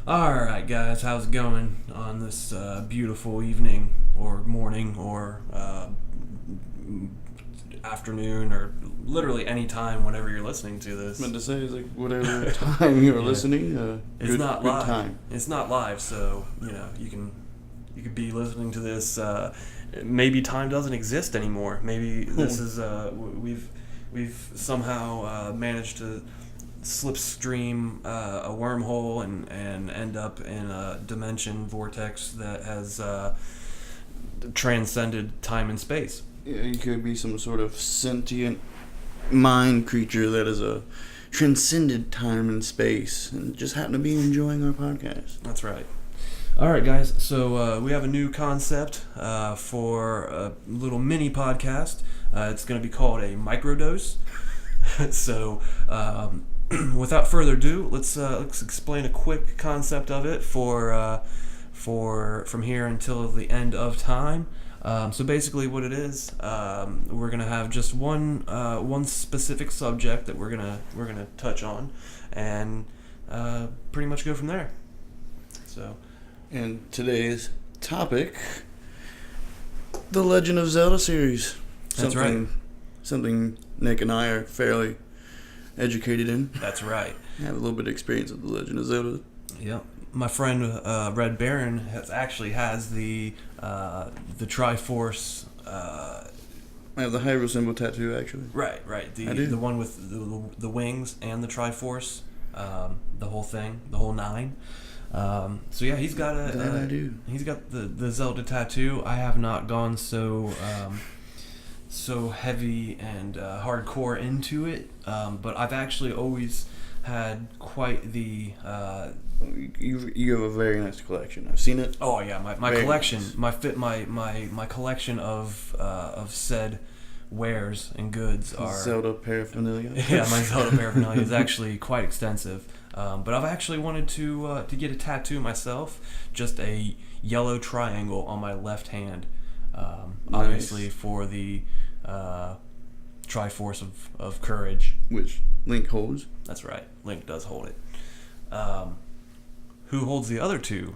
Alright, guys, how's it going on this beautiful evening or morning or afternoon or literally any time whenever you're listening to this? I meant to say, it's like whatever time you're listening, it's good, not good live. time. It's not live, so you could be listening to this. Maybe time doesn't exist anymore. Maybe this is we've somehow managed to slipstream a wormhole and end up in a dimension vortex that has transcended time and space. Yeah, you could be some sort of sentient mind creature that has transcended time and space and just happen to be enjoying our podcast. That's right. All right, guys. So we have a new concept for a little mini podcast. It's going to be called a microdose. So, without further ado, let's explain a quick concept of it for from here until the end of time. So basically, what it is, we're gonna have just one specific subject that we're gonna touch on, and pretty much go from there. So. And today's topic, the Legend of Zelda series. That's right. Something Nick and I are fairly educated in. That's right. I have a little bit of experience with the Legend of Zelda. Yeah. My friend Red Baron has the Triforce. I have the Hyrule symbol tattoo, actually. Right. I do. The one with the wings and the Triforce, the whole thing, the whole 9. So yeah, he's got I do. He's got the Zelda tattoo. I have not gone so heavy and hardcore into it, but I've actually always had quite the. You have a very nice collection. I've seen it. Oh yeah, my collection, nice. my collection of said wares and goods are Zelda paraphernalia. Yeah, my Zelda paraphernalia is actually quite extensive. But I've actually wanted to get a tattoo myself, just a yellow triangle on my left hand, obviously for the Triforce of Courage. Which Link holds. That's right, Link does hold it. Who holds the other two?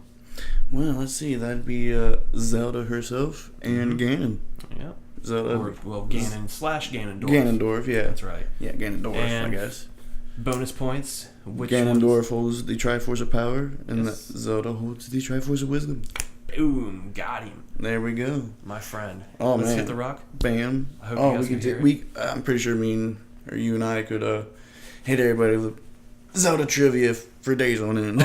Well, let's see, that'd be Zelda herself and Ganon. Yeah. Zelda. Ganon / Ganondorf. Ganondorf, yeah. That's right. Yeah, Ganondorf, I guess. Bonus points. Which Ganondorf holds the Triforce of Power, and Zelda holds the Triforce of Wisdom. Boom, got him. There we go, my friend. Oh Let's man, hit the rock. Bam. I hope you guys can hear it. I'm pretty sure you and I could hit everybody with Zelda trivia for days on end.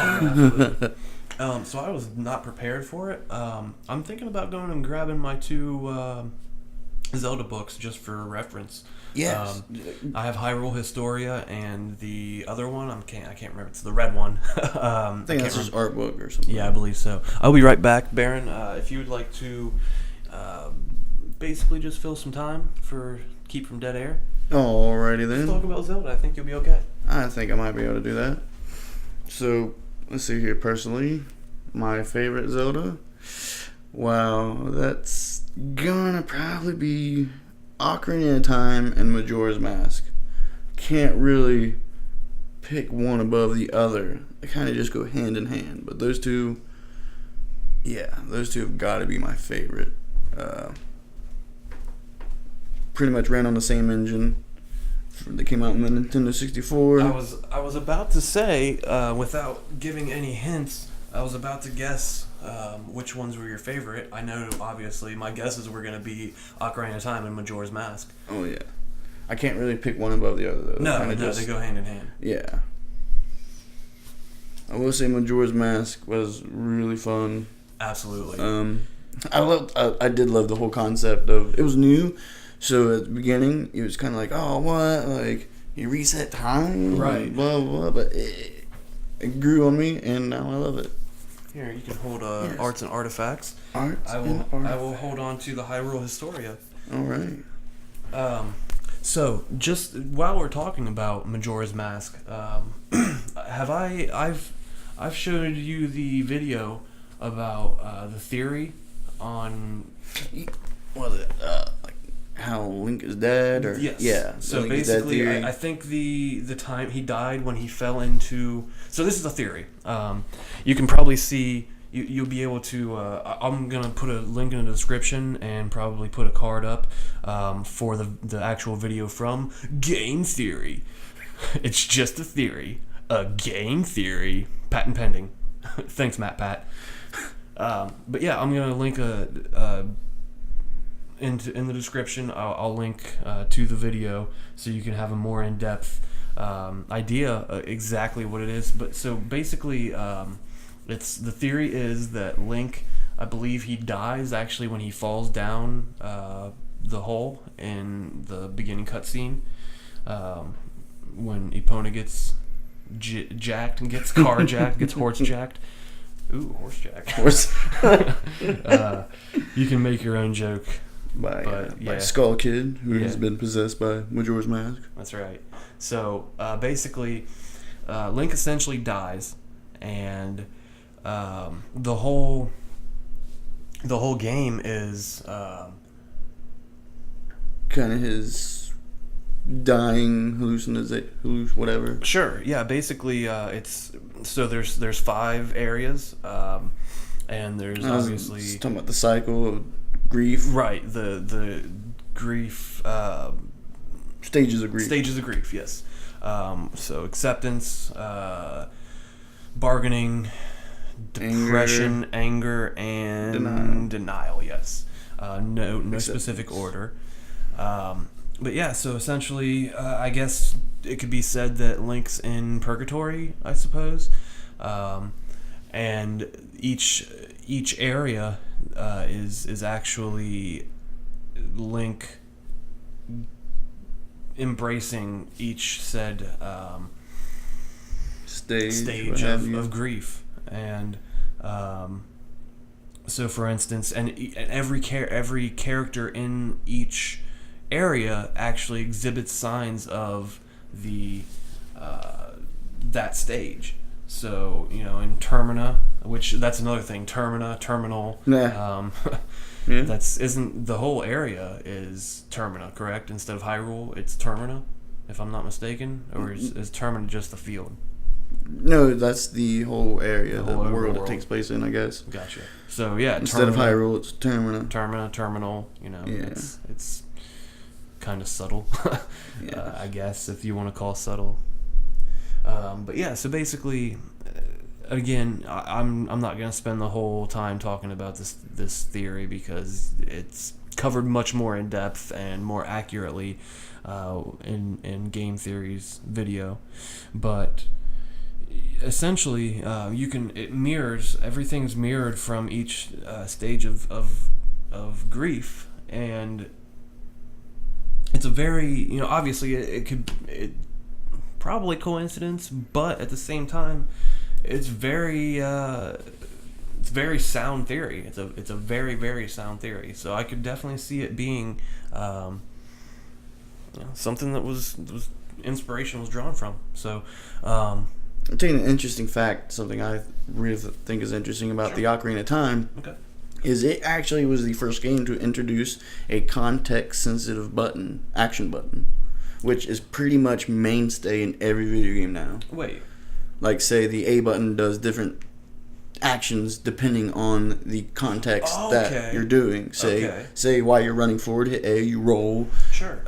So I was not prepared for it. I'm thinking about going and grabbing my 2 Zelda books just for reference. Yes. I have Hyrule Historia and the other one. I can't remember. It's the red one. I think that's his art book or something. Yeah, I believe so. I'll be right back, Baron. If you would like to basically just fill some time for Keep from Dead Air. Alrighty then. Let's talk about Zelda. I think you'll be okay. I think I might be able to do that. So, let's see here. Personally, my favorite Zelda. Wow, that's gonna probably be Ocarina of Time and Majora's Mask. Can't really pick one above the other. They kind of just go hand in hand. But those two have got to be my favorite. Pretty much ran on the same engine that came out in the Nintendo 64. I was about to say, without giving any hints, I was about to guess which ones were your favorite. I know, obviously, my guesses were going to be Ocarina of Time and Majora's Mask. Oh, yeah. I can't really pick one above the other, though. No, they go hand in hand. Yeah. I will say Majora's Mask was really fun. Absolutely. I did love the whole concept of, it was new, so at the beginning, it was kind of like, oh, what? Like, you reset time? Right. Blah, blah, blah. But it grew on me, and now I love it. Here, you can hold Arts and Artifacts. I will hold on to the Hyrule Historia. All right. So, just while we're talking about Majora's Mask, I've showed you the video about the theory on. What was it? Like how Link is dead, or yes. Yeah. So Link is dead basically, theory. I think the time he died when he fell into. So this is a theory. You can probably see. You'll be able to. I'm gonna put a link in the description and probably put a card up for the actual video from Game Theory. It's just a theory. A game theory. Patent pending. Thanks, Matt Pat. But yeah, I'm gonna link in the description. I'll link to the video so you can have a more in-depth idea exactly what it is. But so basically, it's the theory is that Link, I believe he dies actually when he falls down the hole in the beginning cutscene. When Epona gets jacked and gets carjacked, gets horse jacked. Ooh, horse jack. Horse. You can make your own joke. By Skull Kid, who has Yeah. been possessed by Majora's Mask. That's right. So basically, Link essentially dies, and the whole game is Kind of his dying whatever. sure. Yeah, basically, it's so there's 5 areas, and there's obviously It's talking about the cycle of grief, right the grief. stages of grief. Stages of grief, yes. So acceptance, bargaining, depression, anger, and denial. Yes. No Acceptance. specific order. But yeah, so essentially, I guess it could be said that Link's in purgatory, I suppose, and each area is actually Link embracing each said stage of grief, and so for instance, and every character in each area actually exhibits signs of the that stage. So in Termina, which that's another thing, terminal. Yeah. Yeah. That's isn't the whole area is Termina, correct? Instead of Hyrule, it's Termina, if I'm not mistaken, or is Termina just the field? No, that's the whole area, The whole the world it overworld. takes place in, I guess. Gotcha. So yeah, Instead of Hyrule, it's Termina. Terminal. Yeah. It's kind of subtle, Yeah. I guess, if you want to call subtle. But yeah, so basically, again, I'm not gonna spend the whole time talking about this theory because it's covered much more in depth and more accurately in Game Theory's video, but essentially everything's mirrored from each stage of grief, and it's a very obviously it probably coincidence, but at the same time it's very sound theory. It's a very, very sound theory. So I could definitely see it being something that was inspiration was drawn from. So I'm taking an interesting fact, something I really think is interesting about the Ocarina of Time, okay. is it actually was the first game to introduce a context-sensitive action button, which is pretty much mainstay in every video game now. Wait. Like, say, the A button does different actions depending on the context that you're doing. Say while you're running forward, hit A, you roll. Sure.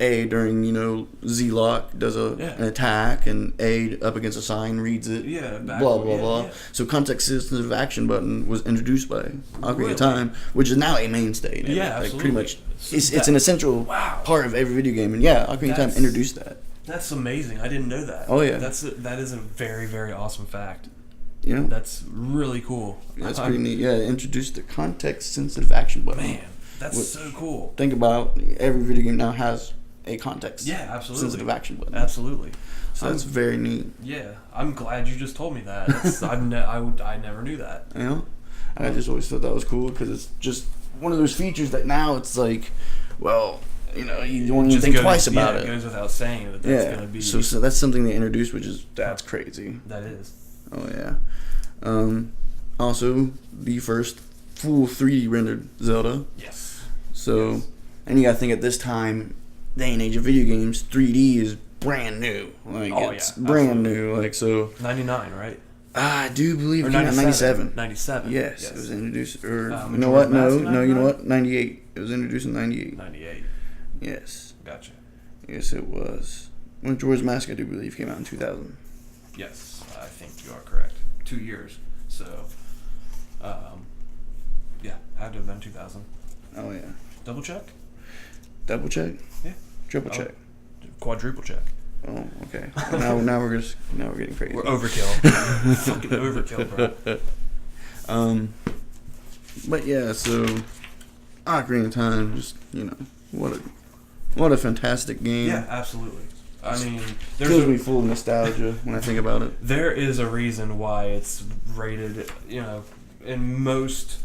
A during Z lock does an attack, and A up against a sign reads it. Yeah. Blah blah blah. Yeah. So context sensitive action button was introduced by Ocarina of Time, which is now a mainstay. Yeah, like, absolutely. pretty much, it's an essential part of every video game, and Ocarina of Time introduced that. That's amazing. I didn't know that. Oh yeah. That is a very, very awesome fact. Yeah. That's really cool. That's pretty neat. Yeah, it introduced the context sensitive action button. Man, that's so cool. Think about every video game now has a context sensitive action button. Absolutely. So that's very neat. Yeah, I'm glad you just told me that. I never knew that. I just always thought that was cool because it's just one of those features that now it's like, well, you don't even think twice about it. It goes without saying that that's going to be. So that's something they introduced, that's crazy. That is. Oh yeah. Also, the first full 3D rendered Zelda. Yes. So And you gotta think at this time, day and age of video games, 3D is brand new. Like, it's brand new. Like, so. 99, right? I do believe Or it came out 97. 97. Yes, it was introduced. Or, you know Majora's what? No, Mask, you know what? 98. It was introduced in 98. 98. Yes. Gotcha. Yes, it was. Majora's Mask, I do believe, came out in 2000. Yes, I think you are correct. 2 years. So, yeah, had to have been 2000. Oh, yeah. Double check? Double check? Yeah. Triple check? Quadruple check. Oh, okay. now we're getting crazy. We're overkill. Fucking overkill, bro. But yeah, so Ocarina of Time, just what a fantastic game. Yeah, absolutely. I mean, fills me full of nostalgia when I think about it. There is a reason why it's rated, in most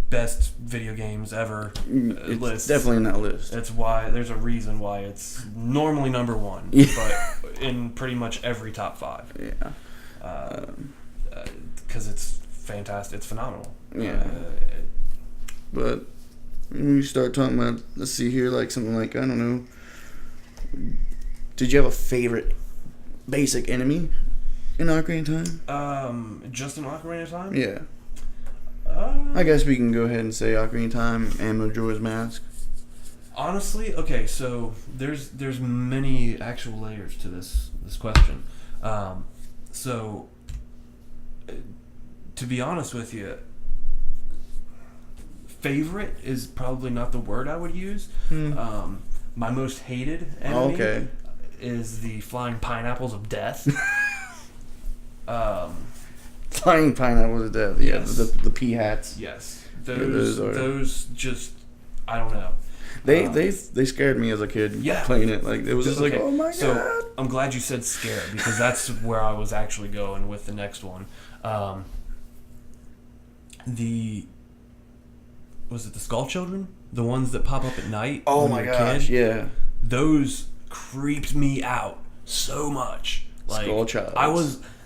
best video games ever it's lists. Definitely in that list. It's why there's a reason why it's normally number one, but in pretty much every top 5. Yeah. Because it's fantastic. It's phenomenal. Yeah. But when you start talking about, let's see here, like something like, I don't know, did you have a favorite basic enemy in Ocarina of Time? Just in Ocarina of Time? Yeah. I guess we can go ahead and say Ocarina of Time and Majora's Mask. Honestly, okay, so there's many actual layers to this question. So, to be honest with you, favorite is probably not the word I would use. My most hated enemy is the flying pineapples of death. Flying pineapples of death. Yeah, yes. the pea hats. Yes, those just, I don't know. They scared me as a kid. Yeah. Playing it, like it was just like, oh my god. So I'm glad you said scared, because that's where I was actually going with the next one. Was it the Skull Children? The ones that pop up at night? Oh my gosh, yeah. Those creeped me out so much. Like, Skull Child.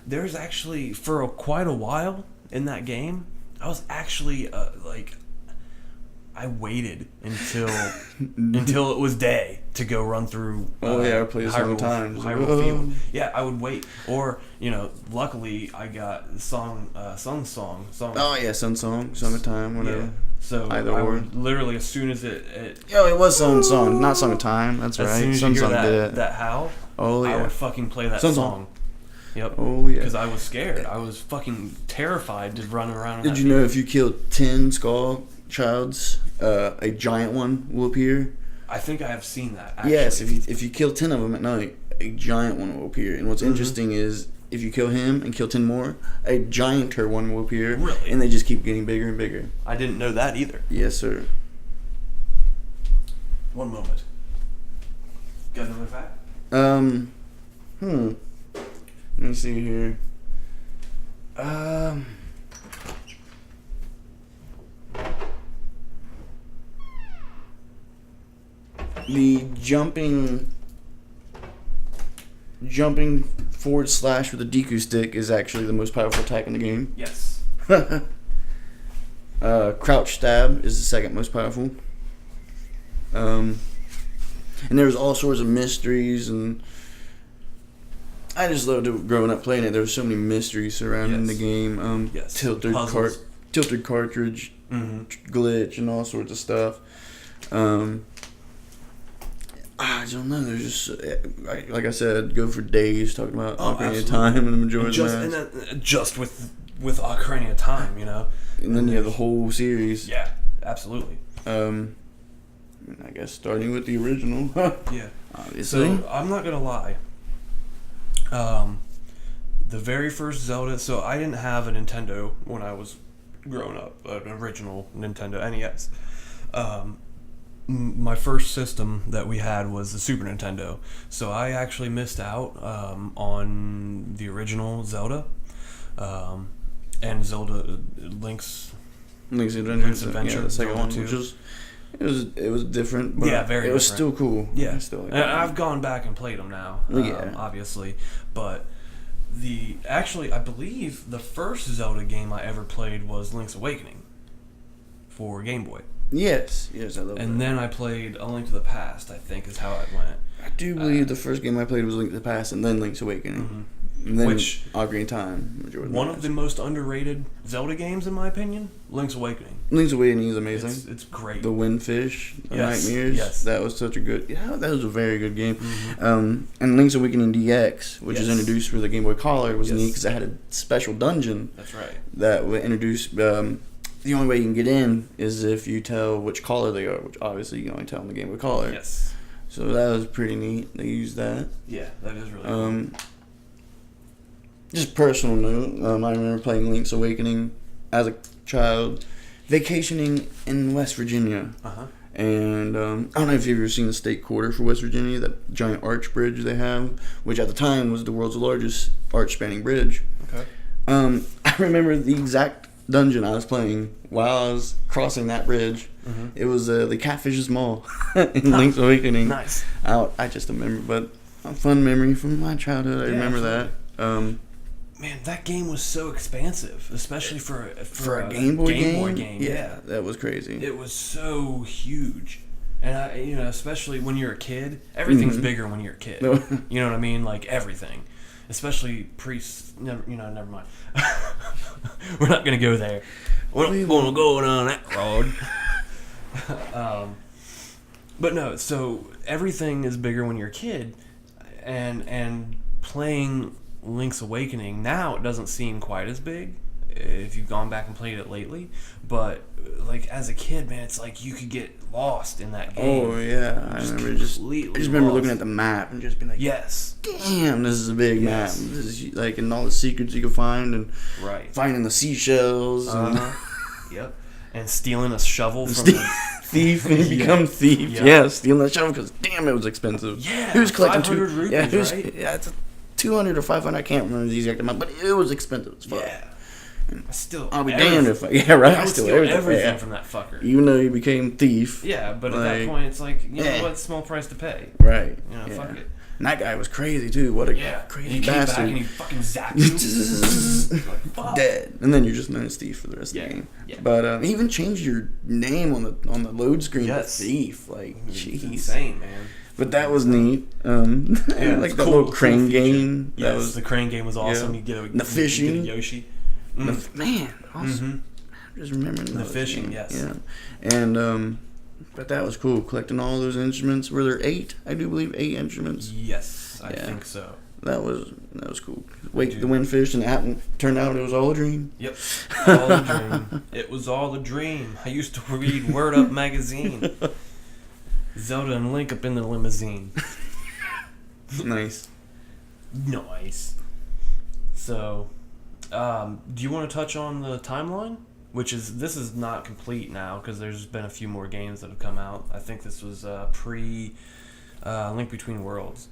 There's actually, for quite a while in that game, I was actually, I waited until it was day to go run through. I played it so many times. Hyrule Field. Yeah, I would wait. Or, luckily I got Sun Song. Oh yeah, Sun Song, Summertime, whatever. Yeah. So Either I or. would literally, as soon as it was Sun Song, not Song of Time. That's right. As soon as Sun you hear Song did it. that howl, Oh yeah. I would fucking play that Sun song. Yep. Oh yeah. Because I was scared. I was fucking terrified to run around. Did you know if you killed 10 Skull Childs, a giant one will appear? I think I have seen that. Actually. Yes, if you kill 10 of them at night, a giant one will appear. And what's interesting is if you kill him and kill 10 more, a gianter one will appear. Really? And they just keep getting bigger and bigger. I didn't know that either. Yes, sir. One moment. Got another fact? Let me see here. The jumping forward slash with a Deku stick is actually the most powerful attack in the game. Yes. Crouch stab is the second most powerful. And there was all sorts of mysteries, and I just loved it growing up playing it. There were so many mysteries surrounding the game. Yes. Tilted cartridge glitch and all sorts of stuff. I don't know. There's just, like I said, I'd go for days talking about Ocarina of Time and Majora's Mask. Just with Ocarina of Time, And then you have the whole series. Yeah, absolutely. I guess starting with the original. Yeah. Obviously. So, I'm not going to lie. The very first Zelda... So, I didn't have a Nintendo when I was growing up. An original Nintendo NES. My first system that we had was the Super Nintendo. So, I actually missed out on the original Zelda. And Zelda Link's Adventure. Yeah, the second one, too. which was... It was different, but very it was different. still cool. Yeah, still like and I've gone back and played them now, obviously. But I believe the first Zelda game I ever played was Link's Awakening for Game Boy. Yes, I love that. And then I played A Link to the Past, I think is how it went. I do believe the first game I played was Link to the Past and then Link's Awakening. Mm-hmm. And then Which, Ocarina of Time. Majora one of the most underrated Zelda games, in my opinion, Link's Awakening. Link's Awakening is amazing. It's great. The Windfish, the Yes, Nightmares. yes. That was such a good... Yeah, that was a very good game. Mm-hmm. And Link's Awakening DX, which Yes. was introduced for the Game Boy Color, was Yes. neat because it had a special dungeon That's right. that would introduce... the only way you can get in is if you tell which color they are, which obviously you can only tell on the Game Boy Color. Yes. So that was pretty neat. They used that. Yeah, that is really cool. Just personal note, I remember playing Link's Awakening as a child, vacationing in West Virginia. Uh-huh. And I don't know if you've ever seen the state quarter for West Virginia, that giant arch bridge they have, which at the time was the world's largest arch-spanning bridge. Okay. I remember the exact dungeon I was playing while I was crossing that bridge. Mm-hmm. It was the Catfish's Mall in Link's Awakening. Nice. I just remember, but a fun memory from my childhood. I remember absolutely. that. Man, that game was so expansive, especially for a Game Boy game. Yeah, that was crazy. it was so huge, and especially when you're a kid, everything's bigger when you're a kid. You know what I mean? Like everything, especially never mind. We're not gonna go there. We're not gonna go down that road. But no, so everything is bigger when you're a kid, and playing Link's Awakening now, it doesn't seem quite as big if you've gone back and played it lately, but like as a kid, man, it's like you could get lost in that game. Oh yeah, I just remember looking at the map and just being like, yes, damn, this is a big Yes. map. This is like, and all the secrets you can find, and right, finding the seashells, and yep, and stealing a shovel from the thief and become thief. Yeah. Yeah, stealing that shovel because damn, it was expensive. Yeah, who's collecting 500 rupees, right? Yeah, it's 200 or 500. I can't remember the exact amount, but it was expensive as fuck. Yeah. Still, I'll be damned if I steal steal everything from that fucker. Even though you became thief. Yeah, but at that point, it's like, you know what, small price to pay. Right. Fuck it. And that guy was crazy too. What a crazy he came bastard. back and he fucking zapped you. Like, fuck. Dead. And then you're just known as Thief for the rest of the game. Yeah. But he even changed your name on the load screen to Yes. Thief. Like, It's jeez. insane, man. But that was neat. Yeah, like that little crane game. Yes, That was the crane game was awesome. yeah. You get a The fishing. You get a Yoshi. man. Awesome. I'm just remembering The those fishing, games. yes. Yeah. And but that was cool. Collecting all those instruments. Were there 8? I do believe 8 instruments. Yes, I think so. That was cool. Wake the Windfish, and that turned out it was all a dream. Yep, all a dream. It was all a dream. I used to read Word Up magazine. Zelda and Link up in the limousine. Nice. Nice. So, do you want to touch on the timeline? This is not complete now because there's been a few more games that have come out. I think this was pre Link Between Worlds.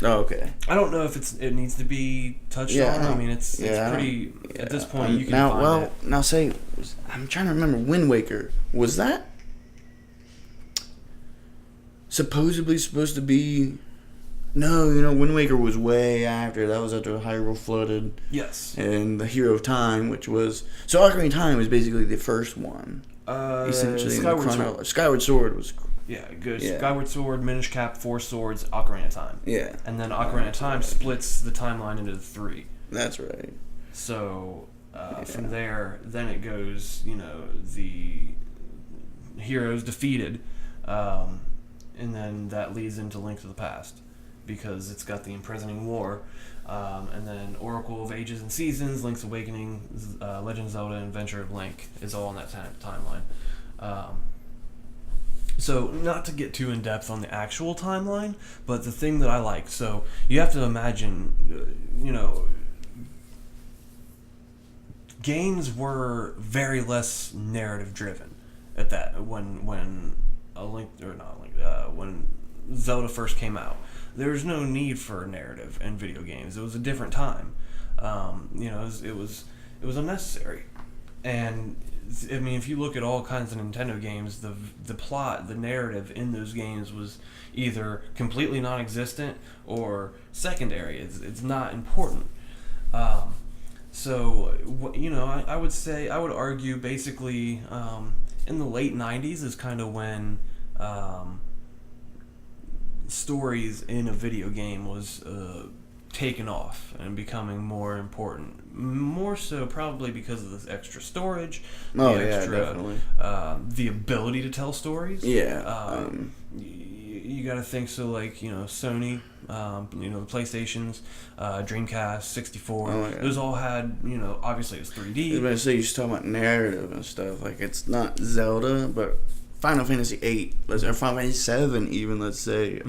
Oh, okay. I don't know if it needs to be touched on. I mean, it's pretty at this point. You can find it. Now say, I'm trying to remember. Wind Waker, was that supposedly supposed to be? No, Wind Waker was way after. That was after Hyrule flooded. Yes. And the Hero of Time, which was Ocarina of Time was basically the first one. Essentially, Skyward Sword was. Yeah, it goes Yeah. Skyward Sword, Minish Cap, Four Swords, Ocarina of Time. Yeah. And then Ocarina of Time splits the timeline into 3. That's right. So from there, then it goes, the heroes defeated, and then that leads into Link to the Past because it's got the imprisoning war, and then Oracle of Ages and Seasons, Link's Awakening, Legend of Zelda, and Adventure of Link is all in that timeline. So, not to get too in-depth on the actual timeline, but the thing that I like, so you have to imagine, games were very less narrative-driven at that, when Zelda first came out. There was no need for a narrative in video games. It was a different time. It was unnecessary. And I mean, if you look at all kinds of Nintendo games, the plot, the narrative in those games was either completely non-existent or secondary. It's not important. I would argue basically in the late 90s is kind of when stories in a video game was taken off and becoming more important. More so probably because of this extra storage, definitely. The ability to tell stories. Yeah. You got to think, so like, Sony, the PlayStations, Dreamcast, 64, those all had, obviously it's 3D. I was about to say, you're just talking about narrative and stuff. Like, it's not Zelda, but Final Fantasy VIII, or Final Fantasy VII even, let's say.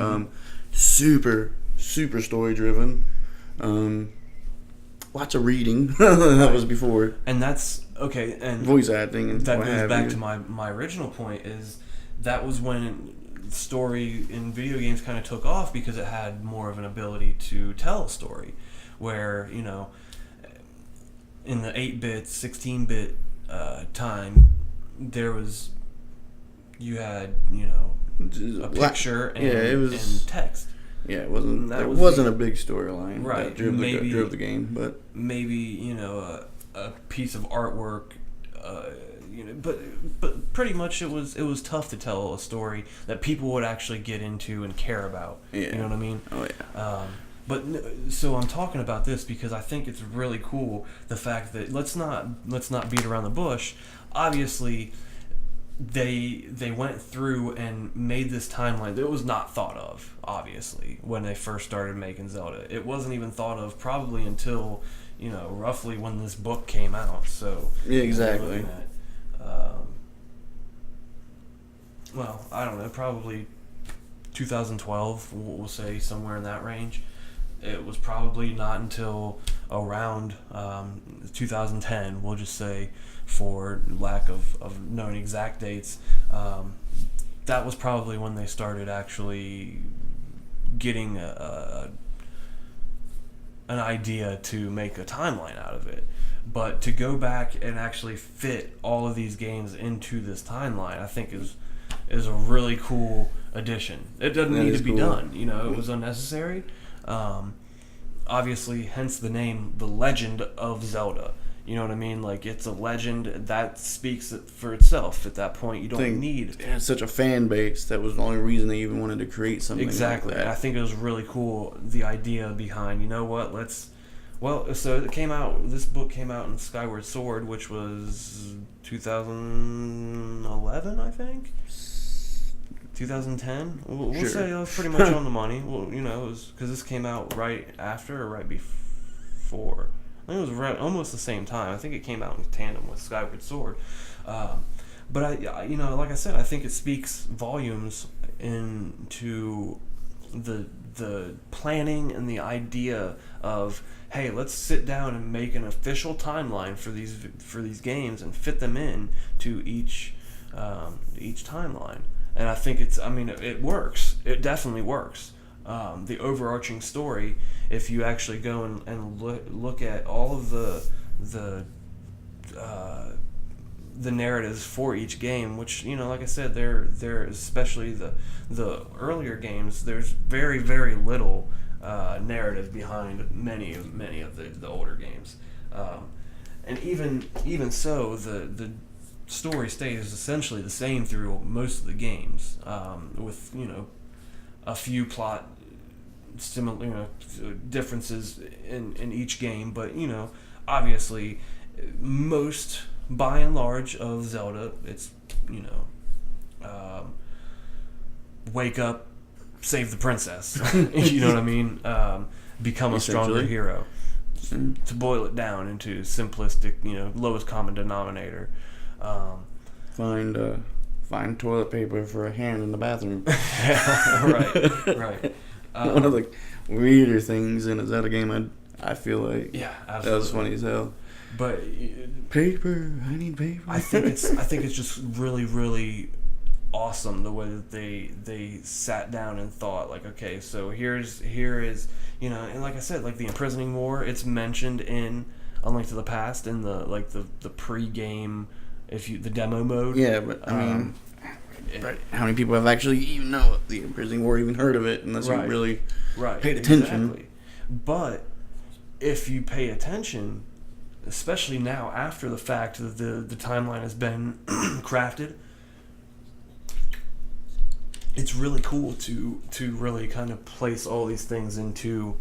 Super story driven. Lots of reading. That was before. And that's, okay, and voice acting and that goes back to my original point, is that was when story in video games kind of took off, because it had more of an ability to tell a story, where in the 8-bit 16-bit time, you had a picture and text. Yeah, it wasn't a big storyline that drove the game, but maybe a piece of artwork. But pretty much it was tough to tell a story that people would actually get into and care about. Yeah. You know what I mean? Oh yeah. So I'm talking about this because I think it's really cool, the fact that let's not beat around the bush. Obviously, they went through and made this timeline that was not thought of, obviously, when they first started making Zelda. It wasn't even thought of probably until roughly when this book came out. So yeah, exactly. Well, I don't know, probably 2012, we'll say, somewhere in that range. It was probably not until around 2010, we'll just say, for lack of knowing exact dates, that was probably when they started actually getting an idea to make a timeline out of it. But to go back and actually fit all of these games into this timeline, I think is a really cool addition. It doesn't need to be done. It was unnecessary. Obviously, hence the name, The Legend of Zelda. You know what I mean? Like, it's a legend that speaks for itself. At that point, you don't need it. Had such a fan base. That was the only reason they even wanted to create something exactly. like that. I think it was really cool, the idea behind, so it came out, this book came out in Skyward Sword, which was 2011, I think? 2010? We'll sure. say that was pretty much on the money. Well, it was, because this came out right after or right before. I think it was right, almost the same time. I think it came out in tandem with Skyward Sword. But like I said, I think it speaks volumes into the planning and the idea of, hey, let's sit down and make an official timeline for these games and fit them in to each timeline. And I think it works. It definitely works. The overarching story, if you actually go and look at all of the narratives for each game, which, like I said, they're especially the earlier games, there's very, very little narrative behind many of the older games, and even so, the story stays essentially the same through most of the games, with a few plot similar differences in each game, but obviously most, by and large, of Zelda, it's wake up, save the princess. You know what I mean? Become a stronger hero. To boil it down into simplistic, lowest common denominator. Find toilet paper for a hand in the bathroom. Right. One of the weirder things in a Zelda game, I feel like. Yeah, absolutely. That was funny as hell. But paper, I need paper. I think it's just really, really awesome the way that they sat down and thought, like, okay, so here is and like I said, like the imprisoning war, it's mentioned in A Link to the Past in the pre-game, the demo mode. Yeah, but but how many people have actually even know the imprisoning war, even heard of it, unless you really paid attention? Exactly. But if you pay attention, especially now after the fact that the timeline has been crafted, it's really cool to really kind of place all these things into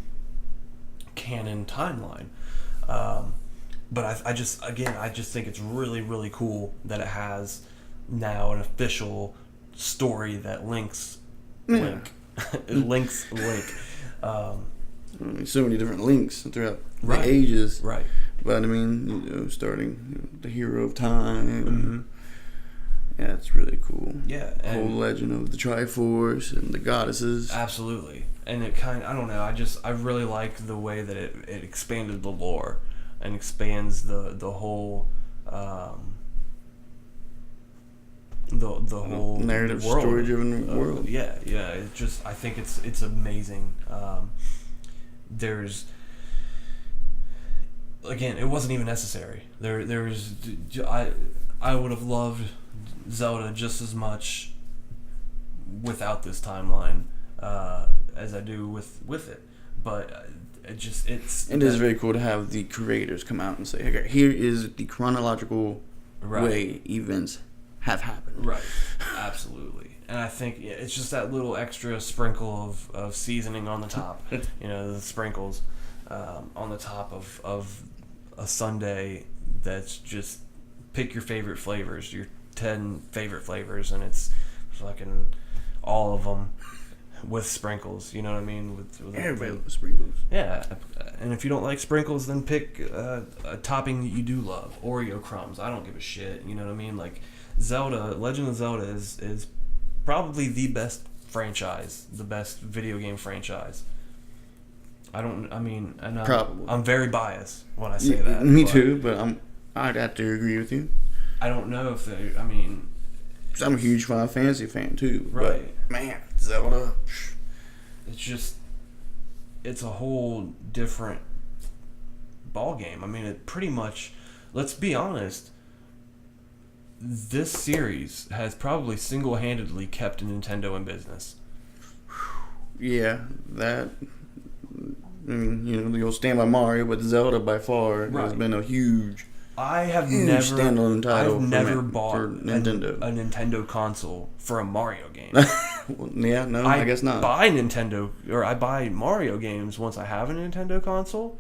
canon timeline. But I just think it's really, really cool that it has now an official story that links Link. It links Link. So many different links throughout Right. the ages. Right. But I mean, starting the hero of time. Mm-hmm. Yeah, it's really cool. Yeah. The whole legend of the Triforce and the goddesses. Absolutely. And it I don't know, I really like the way that it expanded the lore and expands the whole the whole narrative world. story-driven world. Yeah. It just, I think it's amazing. There's, again, it wasn't even necessary. There's I would have loved Zelda just as much without this timeline as I do with it, but it is very cool to have the creators come out and say, okay, here is the chronological way events have happened. Right, absolutely. And I think it's just that little extra sprinkle of seasoning on the top, the sprinkles on the top of a sundae that's just, pick your favorite flavors, your 10 favorite flavors, and it's fucking all of them with sprinkles, you know what I mean? With everybody loves sprinkles. Yeah, and if you don't like sprinkles, then pick a topping that you do love. Oreo crumbs, I don't give a shit, you know what I mean? Like, Legend of Zelda is probably the best franchise, the best video game franchise. I'm very biased when I say that. Me too, but I'd have to agree with you. I don't know if I'm a huge Final Fantasy fan too. Right. But, man, Zelda. It's a whole different ball game. I mean, it pretty much, let's be honest, this series has probably single-handedly kept Nintendo in business. Yeah, that. I mean, you'll stand by Mario, but Zelda by far has been a huge standalone title. I've never bought for Nintendo. a Nintendo console for a Mario game. I guess not. I buy Mario games once I have a Nintendo console,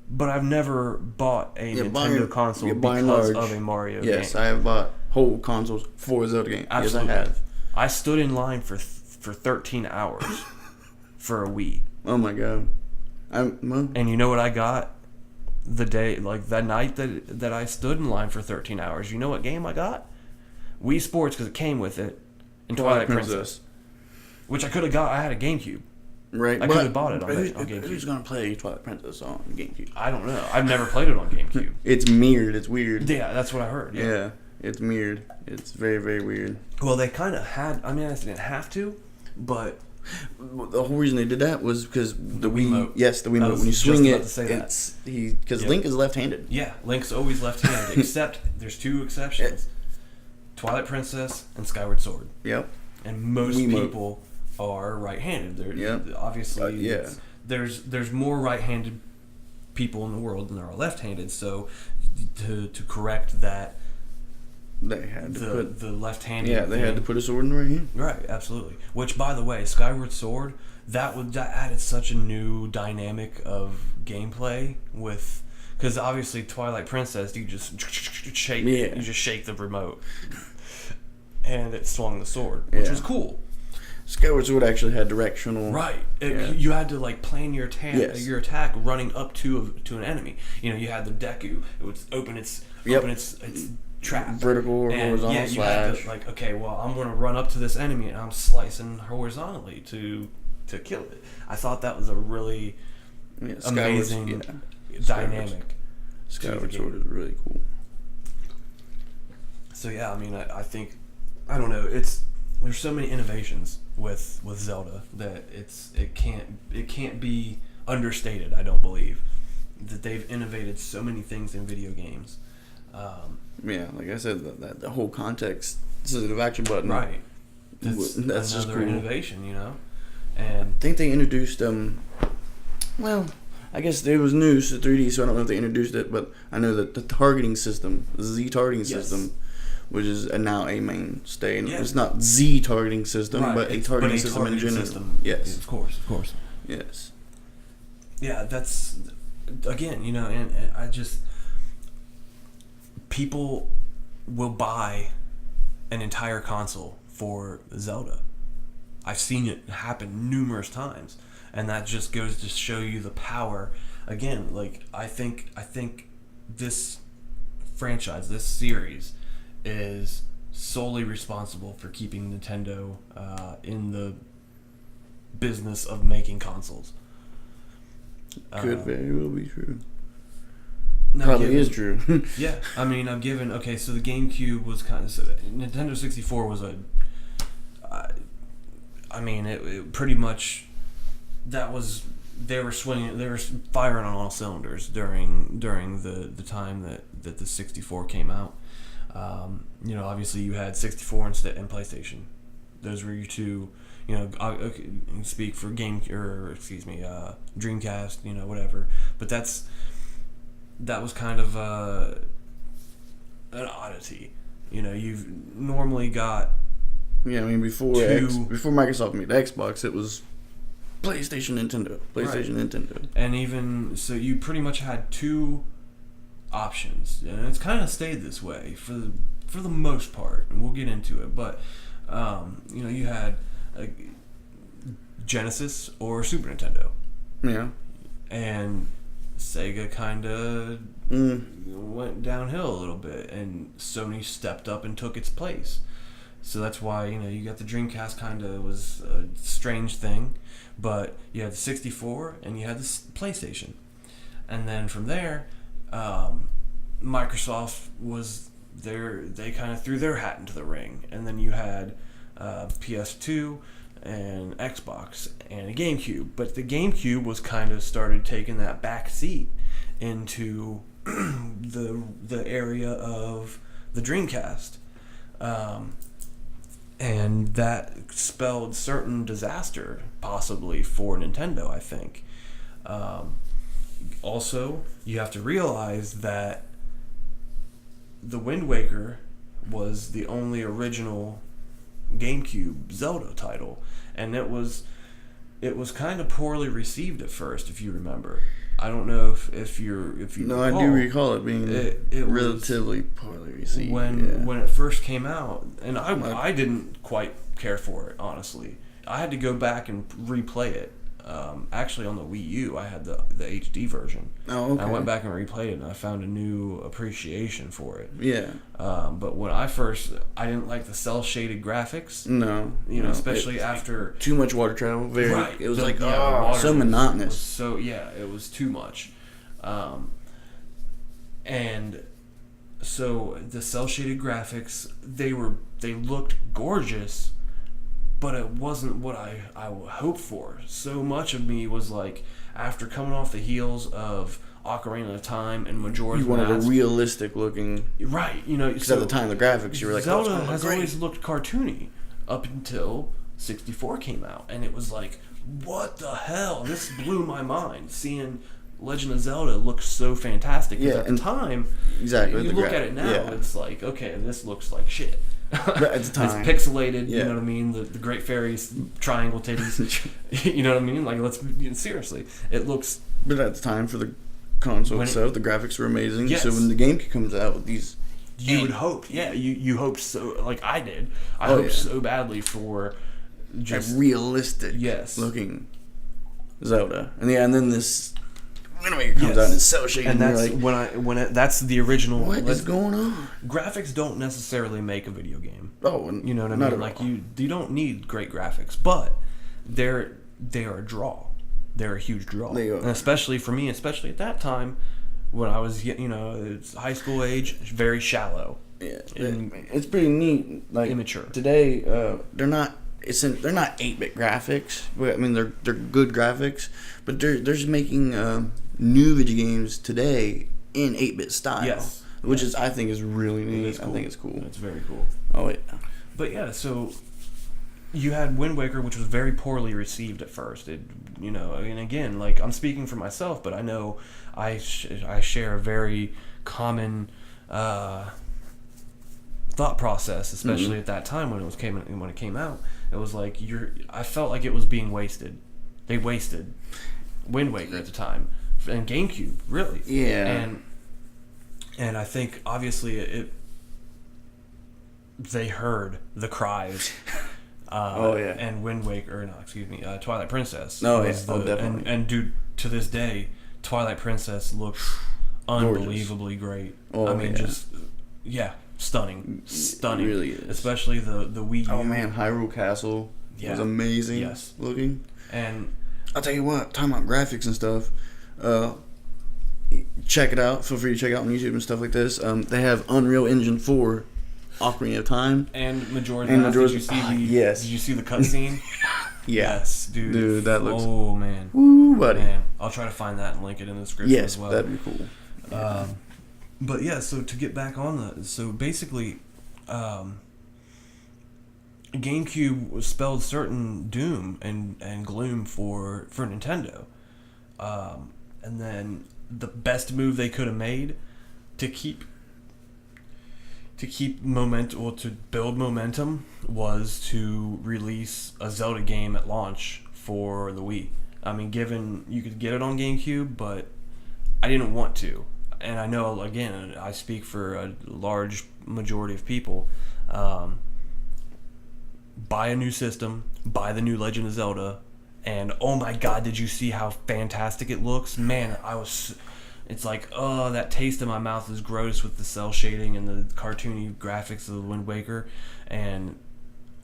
but I've never bought a Nintendo console because of a Mario game. Yes, I have bought whole consoles for a Zelda game. Absolutely. Yes, I have. I stood in line for 13 hours for a Wii. Oh my god. And you know what I got that night that I stood in line for 13 hours? You know what game I got? Wii Sports, because it came with it, and Twilight Princess. Which I could have got. I had a GameCube. Right. I could have bought it on GameCube. Who's going to play Twilight Princess on GameCube? I don't know. I've never played it on GameCube. It's mirrored. It's weird. Yeah, that's what I heard. Yeah, it's mirrored. It's very, very weird. Well, they kind of had... I mean, I didn't have to, but... The whole reason they did that was because the Wii. Yes, the Wiimote. When you swing it, because Link is left-handed. Yeah, Link's always left-handed, except there's two exceptions: Twilight Princess and Skyward Sword. Yep. And most people are right-handed. Obviously, there's more right-handed people in the world than there are left-handed. So to correct that. They had to put the left-handed. Yeah, they had to put a sword in the right hand. Right, absolutely. Which, by the way, Skyward Sword, that added such a new dynamic of gameplay with, because obviously Twilight Princess, you just shake, you just shake the remote, and it swung the sword, which was cool. Skyward Sword actually had directional. Right, you had to plan your attack running up to an enemy. You had the Deku. It would open its trap. Vertical or horizontal slash. You had to, okay, well, I'm going to run up to this enemy and I'm slicing horizontally to kill it. I thought that was a really amazing dynamic. Skyward Sword is really cool. So yeah, I mean, I think, I don't know, there's so many innovations with Zelda that it can't be understated. I don't believe that they've innovated so many things in video games. Like I said, the whole context sensitive action button. Right. That's just cool. Innovation, And I think they introduced well, I guess it was new to 3D, so I don't know if they introduced it, but I know that the targeting system, the Z targeting system, which is now a mainstay. And Yeah. it's not the targeting system, Right. but a targeting system in targeting general. system. Yes. Of course. Yes. Yeah, that's, again, and I just, people will buy an entire console for Zelda. I've seen it happen numerous times, and that just goes to show you the power. Again, like, I think this franchise, this series, is solely responsible for keeping Nintendo in the business of making consoles. Could very well be true. Now, Probably is true. Yeah, I mean, I'm given. Okay, so the GameCube was kind of, Nintendo 64 was I mean, it pretty much, they were firing on all cylinders during the time that the 64 came out. Obviously you had 64 and PlayStation. Those were your two. I can speak for Dreamcast. Whatever. But that was kind of an oddity. You've normally got. Yeah, I mean, before Microsoft made Xbox, it was PlayStation, Nintendo. Nintendo. And even so, you pretty much had two options, and it's kind of stayed this way for the most part, and we'll get into it. But you had Genesis or Super Nintendo. Yeah. And Sega kind of went downhill a little bit, and Sony stepped up and took its place. So that's why, you got the Dreamcast, kind of was a strange thing, but you had the 64 and you had the PlayStation. And then from there, Microsoft was there, they kind of threw their hat into the ring. And then you had PS2 and Xbox and a GameCube. But the GameCube was kind of started taking that back seat into the area of the Dreamcast. And that spelled certain disaster, possibly, for Nintendo, I think. Also, you have to realize that the Wind Waker was the only original GameCube Zelda title, and it was kind of poorly received at first, if you remember. I don't know if you No, recall. I do recall it being it relatively poorly received. When it first came out, and I didn't quite care for it, honestly. I had to go back and replay it. Actually, on the Wii U, I had the HD version. Oh, okay. I went back and replayed it, and I found a new appreciation for it. Yeah. But when I didn't like the cell-shaded graphics. No. Especially after too much water travel. Right. It was water so monotonous. It was too much. And so the cell-shaded graphics, they looked gorgeous, but it wasn't what I hoped for. So much of me was like, after coming off the heels of Ocarina of Time and Majora's Mask, you wanted a realistic looking. Right, Because at the time, the graphics, you were like, Zelda has always looked cartoony up until 64 came out, and it was like, what the hell? This blew my mind, seeing Legend of Zelda look so fantastic. Because at the time, exactly, you look at it now, it's like, okay, this looks like shit. But at the time, it's pixelated. You know what I mean? The Great Fairy's triangle titties. You know what I mean? Like, seriously, it looks. But at the time, for the console itself, the graphics were amazing. Yes. So when the GameCube comes out with these, you would hope, you hope so. Like I did, I hoped so badly for just a realistic, looking Zelda, and then this Wind Waker comes out and it's cell shaded, and that's that's the original. What is going on? Graphics don't necessarily make a video game. Oh, you know what I mean? Like you don't need great graphics, but they are a draw. They're a huge draw, They are. And especially for me, especially at that time when I was, it's high school age, very shallow. Yeah, it's pretty neat. Like immature. Today, they're not 8-bit graphics. I mean, they're good graphics, but they're just making new video games today in 8-bit style. Yes. Which I think is really neat. Cool. I think it's cool. It's very cool. Oh yeah. But yeah, so you had Wind Waker, which was very poorly received at first. And again, like, I'm speaking for myself, but I know I share a very common thought process, especially at that time when it came out. It was like I felt like it was being wasted. They wasted Wind Waker at the time and GameCube, really. Yeah. And I think obviously they heard the cries. And Wind Waker, Twilight Princess. Definitely. And dude, to this day, Twilight Princess looks unbelievably great. Stunning. It really is. Especially the Wii U. Oh man, Hyrule Castle was amazing looking. And I'll tell you what, talking about graphics and stuff, check it out. Feel free to check it out on YouTube and stuff like this. They have Unreal Engine 4 Ocarina of Time and Majora's Mask. Did you see the cutscene? Yes, dude. Dude, that looks. Oh man. Woo, buddy. Man, I'll try to find that and link it in the description as well. Yes, that'd be cool. But yeah, so to get back on basically, GameCube spelled certain doom and gloom for Nintendo, and then the best move they could have made to keep momentum, or to build momentum, was to release a Zelda game at launch for the Wii. I mean, given you could get it on GameCube, but I didn't want to. And I know, again, I speak for a large majority of people. Buy a new system, buy the new Legend of Zelda, and oh my God, did you see how fantastic it looks? Man, it's like, oh, that taste in my mouth is gross with the cell shading and the cartoony graphics of the Wind Waker, and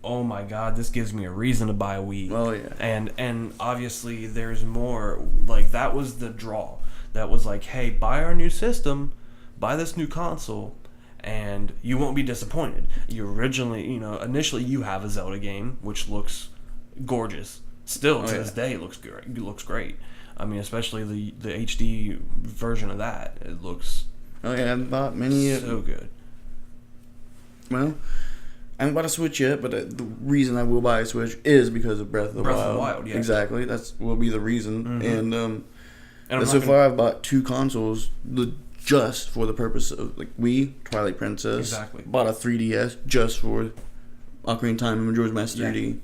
oh my God, this gives me a reason to buy a Wii. Oh yeah. And obviously there's more. Like, that was the draw. That was like, hey, buy our new system, buy this new console, and you won't be disappointed. Initially you have a Zelda game, which looks gorgeous. Still, to this day, it looks great. I mean, especially the HD version of that. It looks I bought many. So good. Well, I haven't bought a Switch yet, but the reason I will buy a Switch is because of Breath of the Wild. Yeah. Exactly. Will be the reason. And so far I've bought 2 consoles just for the purpose of like Wii, Twilight Princess. Exactly. Bought a 3DS just for Ocarina of Time and Majora's Mask 3D.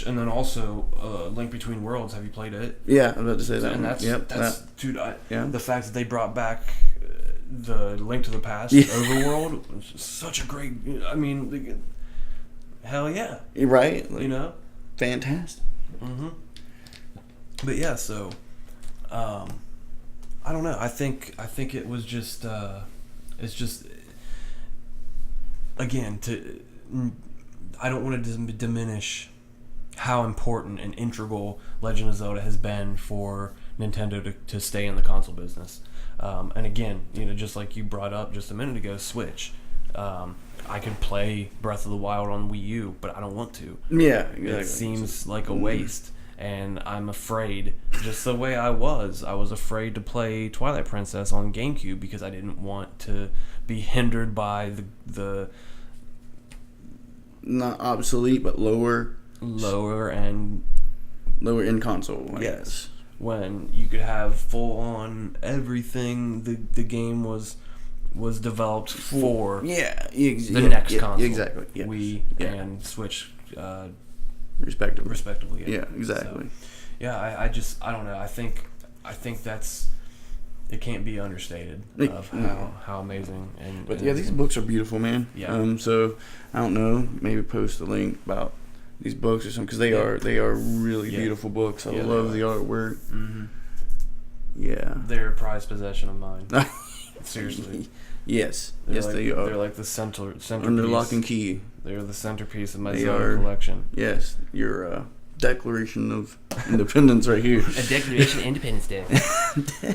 And then also Link Between Worlds. Have you played it? Yeah, I was about to say that. And that's dude. The fact that they brought back the Link to the Past overworld was such a great. I mean, hell yeah. Right. Fantastic. Mm-hmm. But yeah, so. I don't know. I think it was just. It's just. Again, I don't want to diminish how important and integral Legend of Zelda has been for Nintendo to stay in the console business. And again, just like you brought up just a minute ago, Switch. I could play Breath of the Wild on Wii U, but I don't want to. Yeah, exactly. It seems like a waste. And I'm afraid, just the way I was afraid to play Twilight Princess on GameCube because I didn't want to be hindered by the not obsolete, but lower end console. Yes, when you could have full on everything. The game was developed for the next console. Exactly. Yes. Wii and Switch. Respectively. Yeah, exactly. So, I don't know. I think that's, it can't be understated of how amazing But these books are beautiful, man. Yeah. So I don't know, maybe post a link about these books or something, because they are really beautiful books. I love the artwork. Mm-hmm. Yeah. They're a prized possession of mine. Seriously. Yes. They are. They're like the centerpiece. Under lock and key. They're the centerpiece of my Zelda collection. Yes, your Declaration of Independence right here. A Declaration of Independence Day.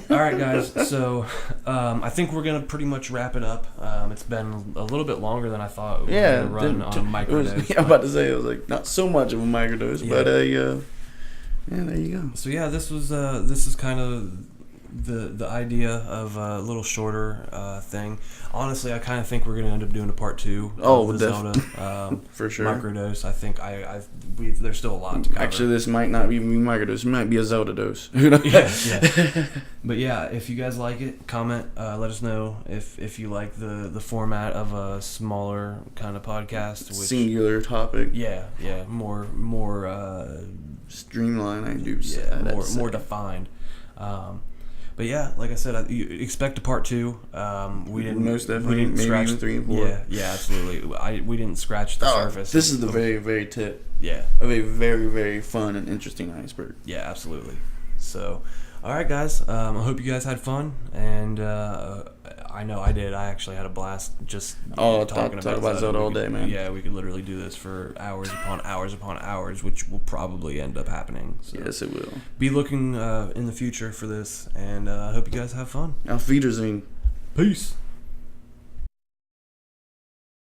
All right, guys. So I think we're gonna pretty much wrap it up. It's been a little bit longer than I thought. We were gonna run on a microdose. I'm about to say it was like not so much of a microdose, but there you go. So yeah, this is kind of the idea of a little shorter thing. Honestly, I kind of think we're gonna end up doing a part 2 of the Zelda for sure. Microdose. I think there's still a lot to cover. Actually, this might not even be Microdose. It might be a Zelda dose. Yeah. But yeah, if you guys like it, comment. Let us know if you like the format of a smaller kind of podcast. Singular topic. Yeah. More streamlined. I do. Yeah, more defined. But yeah, like I said, you expect a part 2. We didn't. Most definitely. We didn't maybe scratch even 3 and 4. Yeah, absolutely. We didn't scratch the surface. This is the very, very tip. Yeah. Of a very, very fun and interesting iceberg. Yeah, absolutely. So, all right, guys. I hope you guys had fun, and I know I did. I actually had a blast just talking about Zelda all day, man. Yeah, we could literally do this for hours upon hours upon hours, which will probably end up happening. So yes, it will. Be looking in the future for this, and I hope you guys have fun. Auf Wiedersehen. Peace.